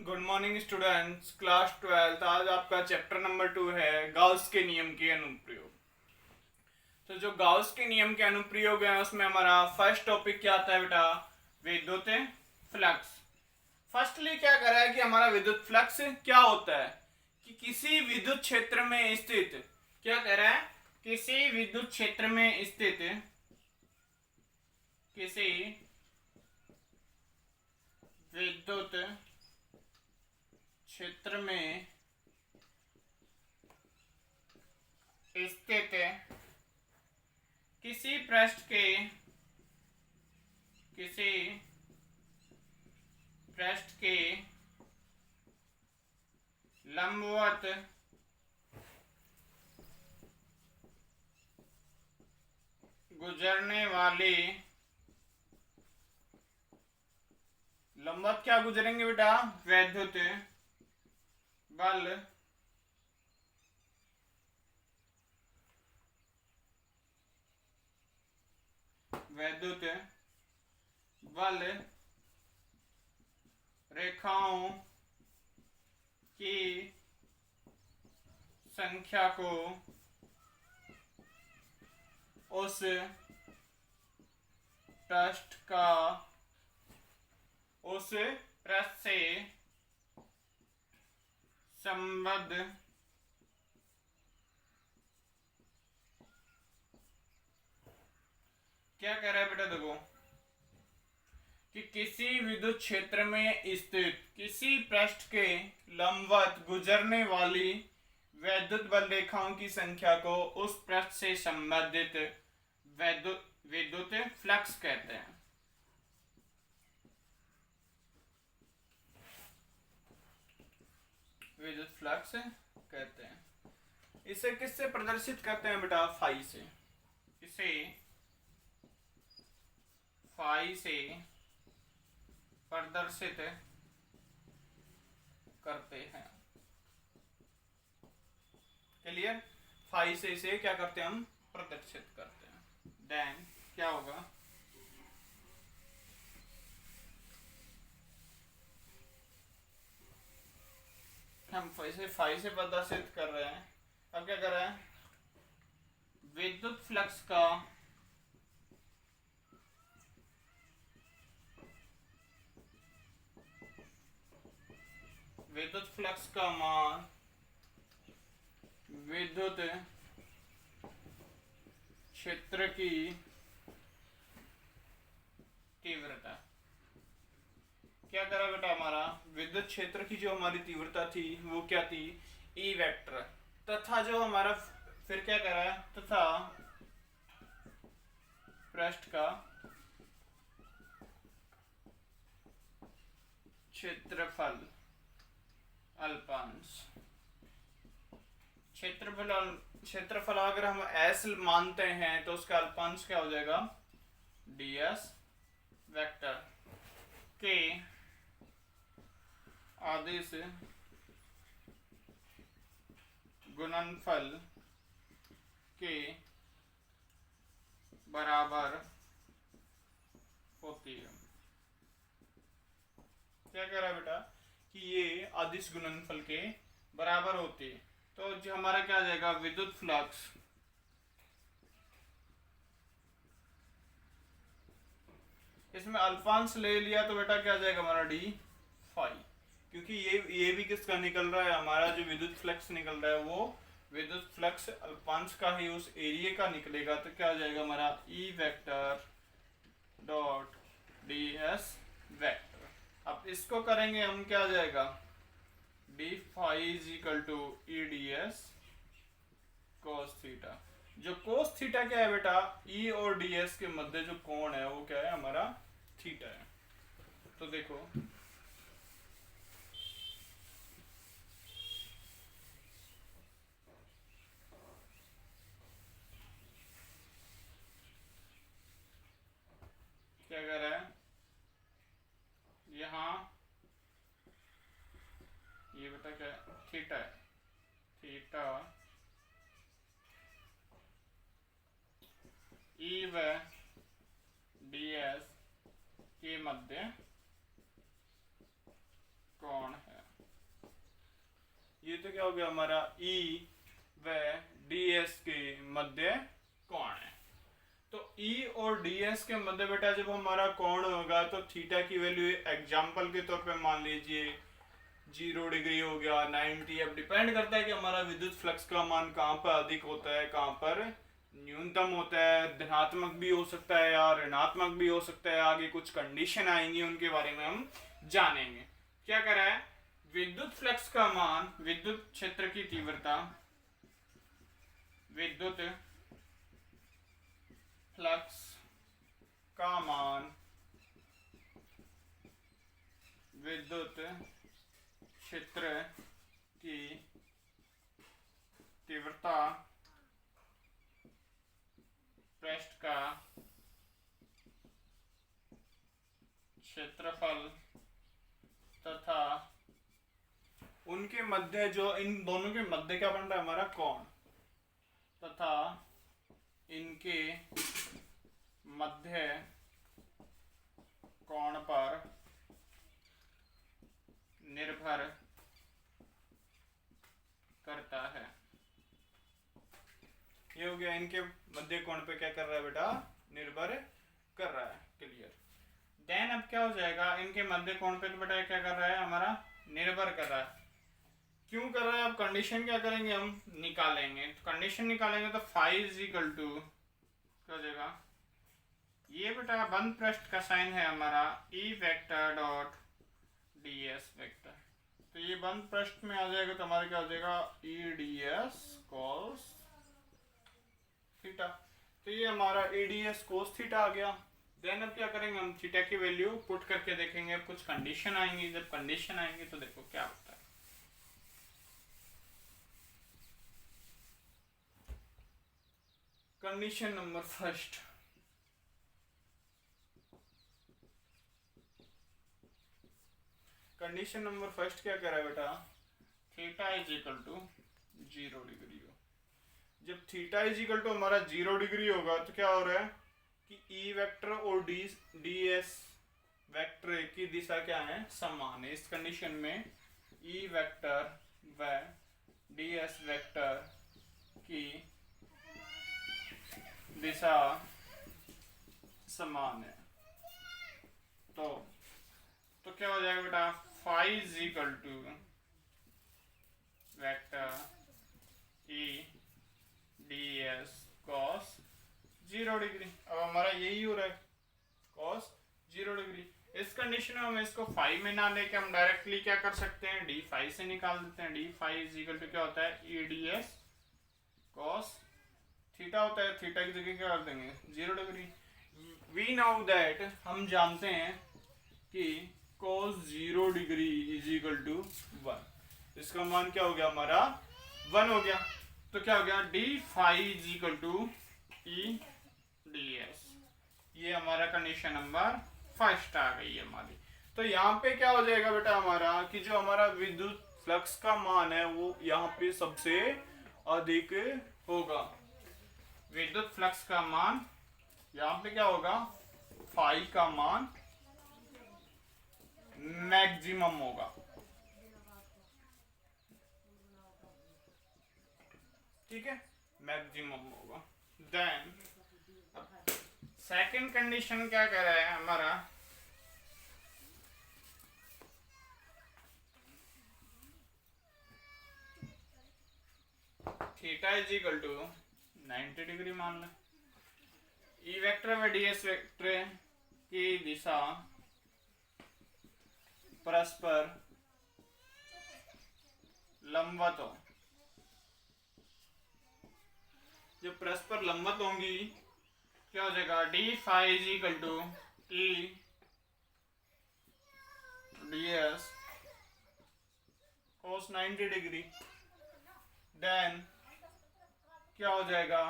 Good morning students, class 12। आज आपका chapter number 2 है गाउस के नियम के अनुप्रयोग। तो जो गाउस के नियम के अनुप्रयोग है उसमें हमारा फर्स्ट टॉपिक क्या आता है बेटा? विद्युत फ्लक्स। फर्स्टली क्या कह रहा है कि हमारा विद्युत फ्लक्स क्या होता है कि किसी विद्युत क्षेत्र में स्थित, क्या कह रहा है, किसी विद्युत क्षेत्र में स्थित किसी विद्युत क्षेत्र में स्थित किसी पृष्ठ के लंबवत गुजरने वाली, लंबवत क्या गुजरेंगे बेटा? वैद्युत बल वैद्युत बल रेखाओं की संख्या को उस पृष्ठ से संबद्ध क्या कह रहा है बेटा? देखो कि किसी विद्युत क्षेत्र में स्थित किसी पृष्ठ के लंबवत गुजरने वाली वैद्युत बल रेखाओं की संख्या को उस पृष्ठ से संबंधित विद्युत फ्लक्स कहते हैं। विद्युत फ्लक्स कहते हैं। इसे किससे प्रदर्शित करते हैं बेटा? फाई से। इसे फाई से प्रदर्शित करते हैं। क्लियर? फाई से इसे क्या करते हैं? हम प्रदर्शित करते हैं। देन क्या होगा? हम इसे फाई से प्रदर्शित कर रहे हैं। अब क्या कर रहे हैं? विद्युत फ्लक्स का मान विद्युत क्षेत्र की तीव्रता। क्या करा बेटा? हमारा विद्युत क्षेत्र की जो हमारी तीव्रता थी वो क्या थी? E vector. तथा जो हमारा फिर क्या करा है? तथा पृष्ठ का क्षेत्रफल अल्पांश। क्षेत्रफल अगर हम एस मानते हैं तो उसका अल्पांश क्या हो जाएगा? ds वेक्टर के आदिश गुणनफल के बराबर होती है। क्या कह रहा है बेटा? कि ये अदिश गुणनफल के बराबर होती है। तो जो हमारा क्या आ जाएगा? विद्युत फ्लक्स इसमें अल्फांश ले लिया तो बेटा क्या आ जाएगा हमारा? D phi. क्योंकि ये भी किसका निकल रहा है? हमारा जो विद्युत फ्लक्स निकल रहा है वो विद्युत फ्लक्स अल्पांश का ही उस एरिया का निकलेगा। तो क्या आ जाएगा हमारा? E vector dot D S vector. अब इसको करेंगे हम, क्या आ जाएगा? D phi is equal to E D S cos theta. जो कोस थीटा क्या है बेटा? ई और डी एस के मध्य जो कोण है वो क्या है? हमारा थीटा है। तो देखो क्या कर रहा है यहाँ? ये बेटा क्या है? थीटा है। थीटा ई व डी एस के मध्य कोण है। ये तो क्या हो गया हमारा E व DS के मध्य कोण है। तो E और DS के मध्य बेटा जब हमारा कोण होगा तो थीटा की वैल्यू एग्जाम्पल के तौर पे मान लीजिए 0 डिग्री हो गया, 90। अब डिपेंड करता है कि हमारा विद्युत फ्लक्स का मान कहाँ पर अधिक होता है, कहाँ पर न्यूनतम होता है। धनात्मक भी हो सकता है या ऋणात्मक भी हो सकता है। आगे कुछ कंडीशन आएंगी, उनके बारे में हम जानेंगे। क्या करा है, विद्युत फ्लक्स का मान, विद्युत क्षेत्र की तीव्रता, विद्युत फ्लक्स का मान, विद्युत क्षेत्र की तीव्रता, पृष्ठ का क्षेत्रफल तथा उनके मध्य, जो इन दोनों के मध्य क्या बन रहा है हमारा कोण, तथा इनके मध्य कोण पर निर्भर करता है। ये हो गया, इनके मध्य कोण पे क्या कर रहा है बेटा, निर्भर कर रहा है। क्लियर। देन अब क्या हो जाएगा, इनके मध्य कोण पे तो बेटा क्या कर रहा है हमारा, निर्भर कर रहा है। क्यों कर रहा है, अब कंडीशन क्या करेंगे हम, निकालेंगे। तो कंडीशन निकालेंगे तो फाई इज इक्वल टू क्या हो जाएगा, ये बेटा बंद पृष्ठ का साइन है हमारा E vector dot ds vector. तो ये बंद पृष्ठ में आ जाएगा तो हमारा क्या हो जाएगा, EDS cos थीटा। तो ये हमारा EDS cos थीटा आ गया। देन अब क्या करेंगे हम, थीटा की वैल्यू पुट करके देखेंगे। अब कुछ कंडीशन आएंगी, जब कंडीशन आएंगे तो देखो क्या होता है। Condition number first, condition number first क्या कह रहा है बेटा, theta is equal to 0 degree हो। जब थीटा इज इक्वल टू हमारा 0 डिग्री होगा तो क्या हो रहा है कि E वेक्टर और DS वेक्टर की दिशा क्या है, समान है। इस कंडीशन में E वेक्टर व DS वेक्टर की दिशा समान है। तो क्या हो जाएगा बेटा, phi is equal to vector EDS cos 0 degree. अब हमारा यही हो रहा है, cos 0 डिग्री। इस कंडीशन में हम इसको फाई में ना लेके हम डायरेक्टली क्या कर सकते हैं, डी फाई से निकाल देते हैं। D phi is equal to क्या होता है, EDS cos थीटा होता है। थीटा की जगह क्या कर देंगे, 0 डिग्री। वी नाउ दैट, हम जानते हैं कि cos 0 degree is equal to 1। इसका मान क्या हो गया हमारा, 1 हो गया। तो क्या हो गया, D phi is equal to EDS। ये हमारा कंडीशन नंबर फर्स्ट आ गई है हमारी। तो यहाँ पे क्या हो जाएगा बेटा हमारा, कि जो हमारा विद्युत फ्लक्स का मान है वो यहाँ पे सबसे अधिक होगा। विद्युत फ्लक्स का मान यहाँ पे क्या होगा, फाई का मान मैक्सिमम होगा। ठीक है, मैक्सिमम होगा। देन सेकंड कंडीशन क्या कह रहा है हमारा, theta is equal to 90 degree मान लें। E वेक्टर व DS वेक्टर की दिशा परस्पर लंबवत हो। जब परस्पर लंबवत होंगी क्या हो जाएगा, D phi is equal to EDS cos 90 degree. Then क्या हो जाएगा,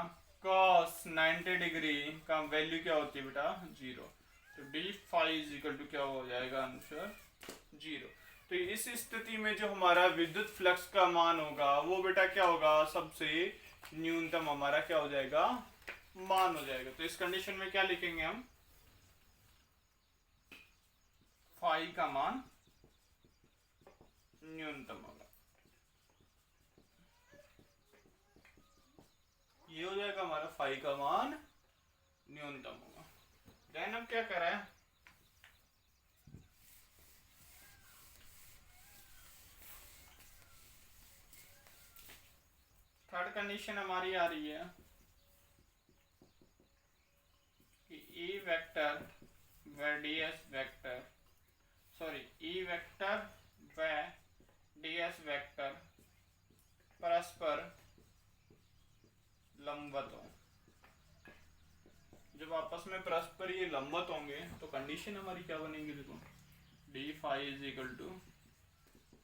cos 90 डिग्री का वैल्यू क्या होती है बेटा, 0। तो D phi is equal to क्या हो जाएगा आंसर, 0। तो इस स्थिति में जो हमारा विद्युत फ्लक्स का मान होगा वो बेटा क्या होगा, सबसे न्यूनतम हमारा क्या हो जाएगा, मान हो जाएगा। तो इस कंडीशन में क्या लिखेंगे हम, फाई का मान न्यूनतम होगा। ये हो जाएगा हमारा फाई का मान न्यूनतम होगा। देन अब क्या कर रहा है, थर्ड कंडीशन हमारी आ रही है कि ई वेक्टर व ds वेक्टर ई वेक्टर व ds वेक्टर परस्पर लंबवत हो। जब आपस में परस्पर ये लंबवत होंगे तो कंडीशन हमारी क्या बनेगी, देखो D phi is equal to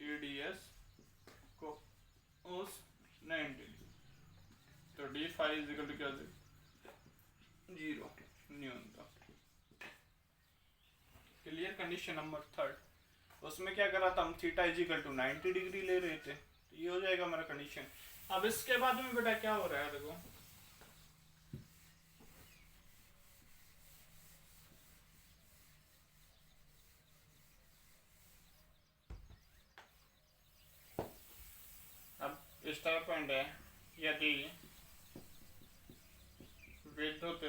A D S को उस 90, तो D phi is equal to क्या, 0 न्यूनतम। क्लियर। कंडीशन नंबर थर्ड, उसमें क्या करा था हम, theta is equal to 90 degree ले रहे थे, तो ये हो जाएगा हमारा कंडीशन। अब इसके बाद में बेटा क्या हो रहा है, देखो अब स्टार पॉइंट है, यदि विद्युत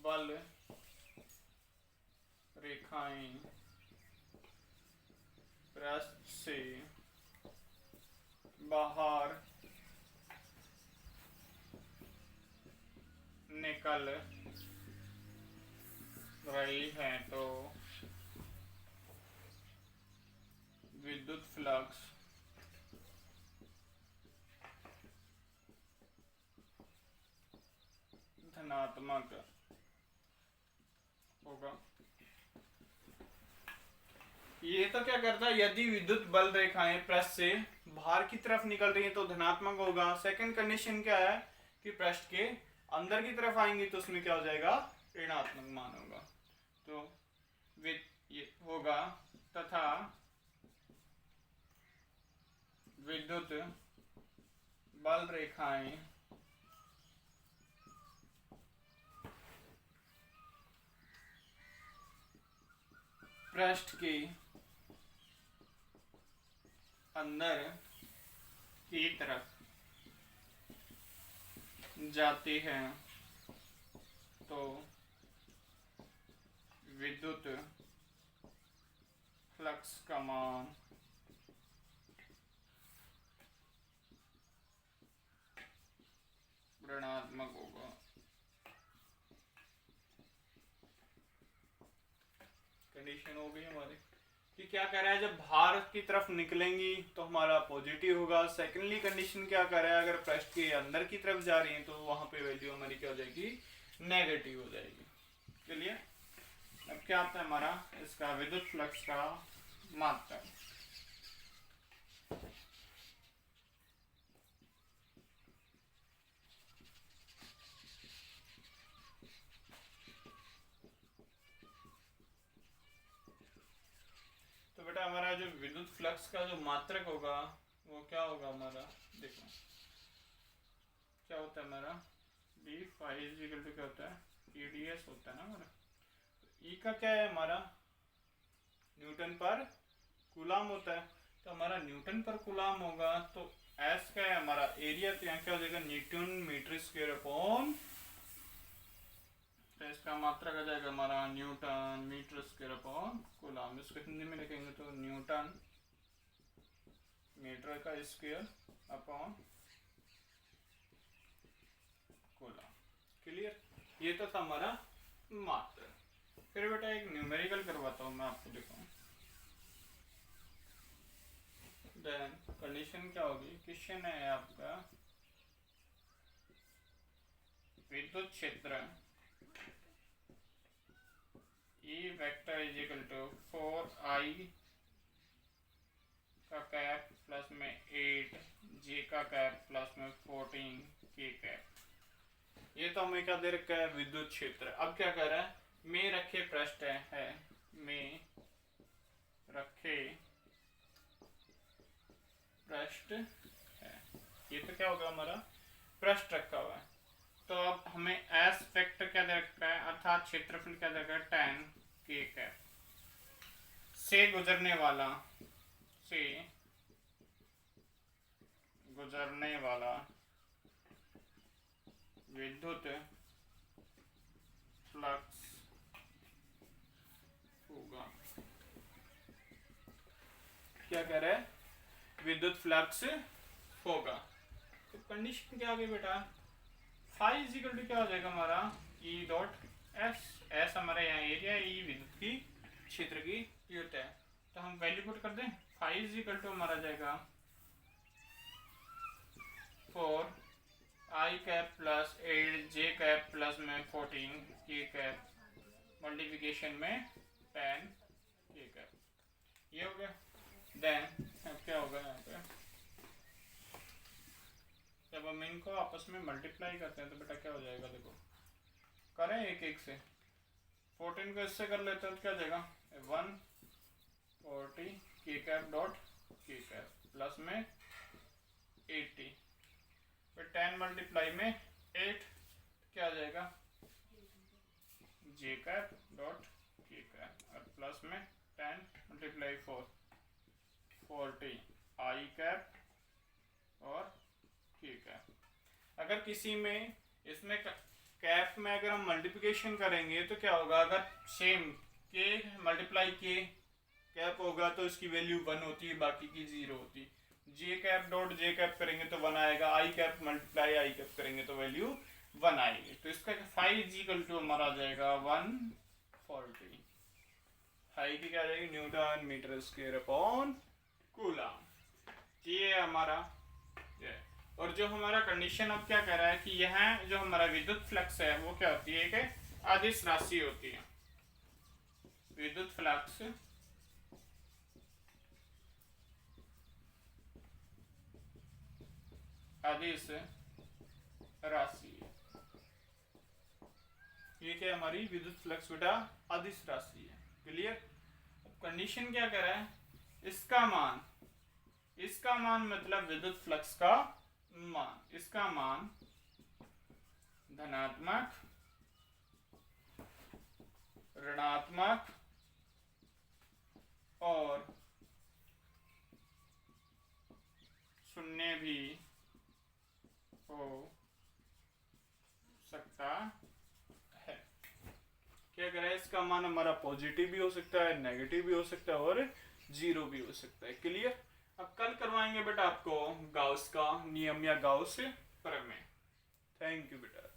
बल रेखाएं पृष्ठ से बाहर निकल रही है तो विद्युत फ्लक्स धनात्मक होगा। ये तो क्या करता है, यदि विद्युत बल रेखाएं पृष्ठ से बाहर की तरफ निकल रही है तो धनात्मक होगा। सेकंड कंडीशन क्या है कि पृष्ठ के अंदर की तरफ आएंगी तो उसमें क्या हो जाएगा, ऋणात्मक मान होगा। तो ये होगा तथा विद्युत बल रेखाएं पृष्ठ के अंदर की तरफ जाती है तो विद्युत फ्लक्स का मान ऋणात्मक होगा। कंडीशन हो गई हमारी कि क्या कह रहा है, जब बाहर की तरफ निकलेंगी तो हमारा पॉजिटिव होगा। सेकेंडली कंडीशन क्या कर रहा है, अगर पृष्ठ के अंदर की तरफ जा रही है तो वहां पे वैल्यू हमारी क्या हो जाएगी, नेगेटिव हो जाएगी। चलिए अब क्या आता है हमारा इसका विद्युत फ्लक्स का मात्रा। तो बेटा हमारा जो विद्युत फ्लक्स का जो मात्रक होगा वो क्या होगा हमारा, देखो क्या होता है हमारा, D phi is equal to क्या होता है, ईडीएस होता है ना हमारा। ई का क्या है हमारा, न्यूटन पर कूलाम होता है, तो हमारा न्यूटन पर कूलाम होगा। तो एस का है हमारा एरिया, तो यहाँ क्या हो जाएगा, न्यूटन मीटर स्क्वायर अपॉन, तो इसका मात्रक आ जाएगा हमारा newton metre square upon coulomb. इसको हिंदी में लिखेंगे तो न्यूटन मीटर का स्क्वायर अपॉन कूलाम। क्लियर। ये तो था हमारा मात्रक। फिर बेटा एक न्यूमेरिकल करवाता हूँ मैं आपको, देखो देन कंडीशन क्या होगी। क्वेश्चन है आपका, विद्युत क्षेत्र E vector is equal to 4i का कैप प्लस में 8j का कैप प्लस में 14k कैप। ये तो हमें क्या दे रखा है, विद्युत क्षेत्र। अब क्या कर रहा है, में रखे पृष्ठ है, में रखे पृष्ठ है, ये तो क्या होगा हमारा, पृष्ठ रखा हुआ है। तो अब हमें एस वेक्टर क्या दे रखा है, अर्थात क्षेत्रफल क्या दे रखा है, 10k कैप से गुजरने वाला विद्युत फ्लक्स होगा। क्या कह रहा है? विद्युत फ्लक्स होगा। तो कंडीशन क्या आ गई बेटा? फाई इजिकल टू क्या हो जाएगा हमारा? E dot S. एस हमारा यहाँ एरिया, ई विद्युत की क्षेत्र की यूनिट है। तो हम वैल्यू पुट कर दें। फाई इजिकल टू हमारा जाएगा 4 आई कैप प्लस 8 जे कैप प्लस में 14 के कैप मल्टीप्लिकेशन में 10 के कैप। ये हो गया। देन अब क्या होगा यहाँ पे? जब हम इनको आपस में मल्टीप्लाई करते हैं तो बेटा क्या हो जाएगा? देखो करें एक एक से। 14 को इससे कर लेते हैं तो क्या हो जाएगा? 140 के कैप डॉट के कैप प्लस में 80, फिर 10 मल्टीप्लाई में 8 क्या आ जाएगा? जे कैप डॉट के कैप और प्लस में 10 मल्टीप्लाई 4 40 आई कैप और के कैप। अगर किसी में इसमें कैप में अगर हम मल्टीप्लिकेशन करेंगे तो क्या होगा? अगर सेम के मल्टीप्लाई के कैप होगा तो इसकी वैल्यू 1 होती है, बाकी की 0 होती है। जे कैप डॉट जे कैप करेंगे तो 1 आएगा, आई कैप मल्टीप्लाई आई कैप करेंगे तो वैल्यू 1 आएगी। तो इसका फाई इज इक्वल टू हमारा आ जाएगा 140। फाई की क्या आ जाएगी? Newton metre square upon coulomb. ये है हमारा ये। और जो हमारा कंडीशन अब क्या कह रहा है कि यह जो हमारा विद्युत फ्लक्स है वो क्या होती है? कि अदिश राशि होती है। विद्युत फ्लक्स अदिश राशि। ये क्या हमारी विद्युत फ्लक्स बेटा? अदिश राशि है। क्लियर? अब कंडीशन क्या कह रहा है? इसका मान मतलब विद्युत फ्लक्स का मान, इसका मान धनात्मक, ऋणात्मक और शून्य भी हो सकता है। क्या कह रहा है? इसका मान हमारा पॉजिटिव भी हो सकता है, नेगेटिव भी हो सकता है और 0 भी हो सकता है। क्लियर? अब कल करवाएंगे बेटा आपको गाउस का नियम या गाउस प्रमेय। थैंक यू बेटा।